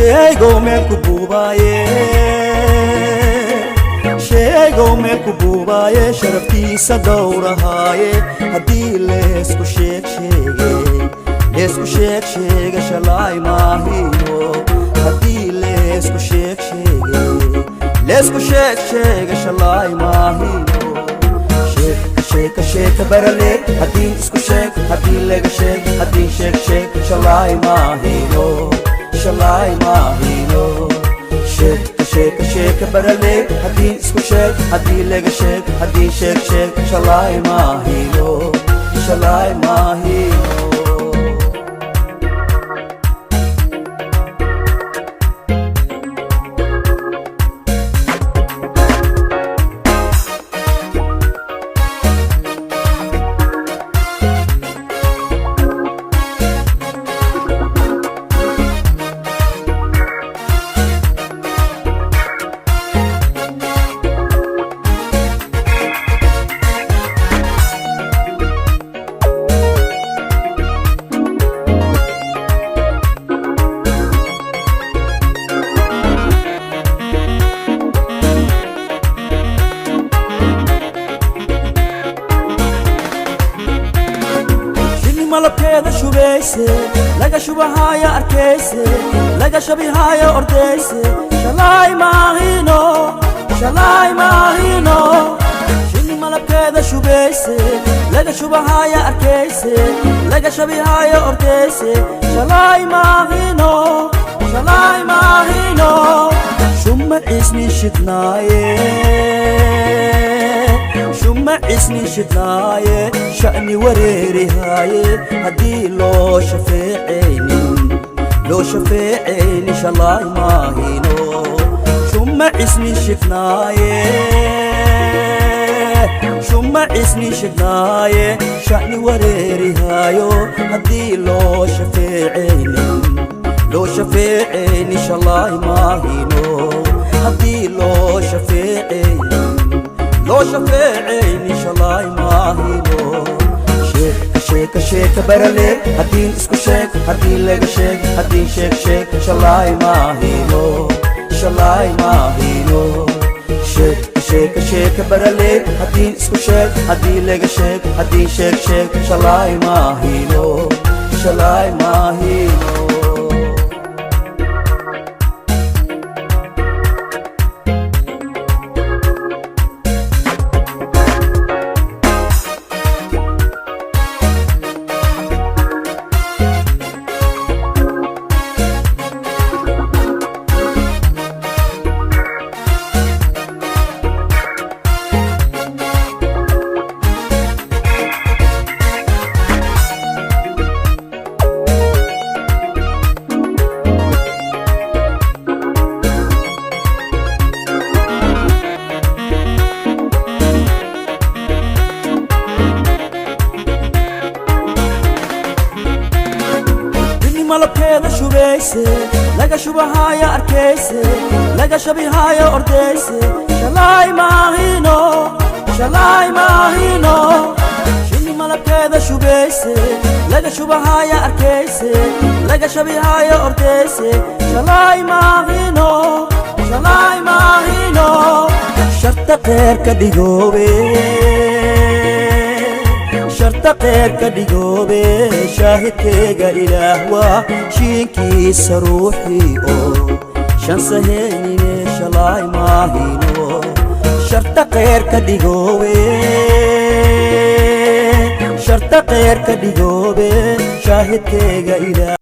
sheego meelku buubaaye sheego meelku buubaaye sharaftiisa dhowrahaaye haddii leesku sheeg sheege shalay maahiyo haddii leesku sheeg sheege shalay maahiyo sheeka sheeka barale haddii isku sheeg haddii laga sheeg haddii sheeg shalay maahiyo sheeka barale haddii isku sheeg haddii laga sheeg haddii sheeg shalay maahiyo malabkeeda shubeyse laga shubahaya arkeyse laga shabihaya ordeyse shalay maahino shini malabkeeda shubeyse laga shubahaya arkeyse laga shabihaya ordeyse shalay maahino shumma isni shidnaaye sha'ni wareerihaaye haddii loo shafeecaynin shalay maahino shumma isni shidnaaye sha'ni wareerihaayo haddii loo shafeecaynin shalay maahino haddii loo shafeecaynin shalay maahino sheeka barale haddii isku sheeg haddii laga sheeg haddii sheeg shalay maahino sheeka barale haddii isku sheeg haddii laga sheeg haddii sheeg shalay maahino malabkeeda shubeyse laga shubahaya arkeyse laga shabihaya ordeyse shalay maahino shini malabkeeda shubeyse laga shubahaya arkeyse laga shabihaya ordeyse shalay maahino sharta qeerka dhigoobe shaahidkeyga ilaah waa shiinkiisa ruuxii oo shan saheynine shalay maahino sharta qeerka dhigoobe shaahidkeyga ilaah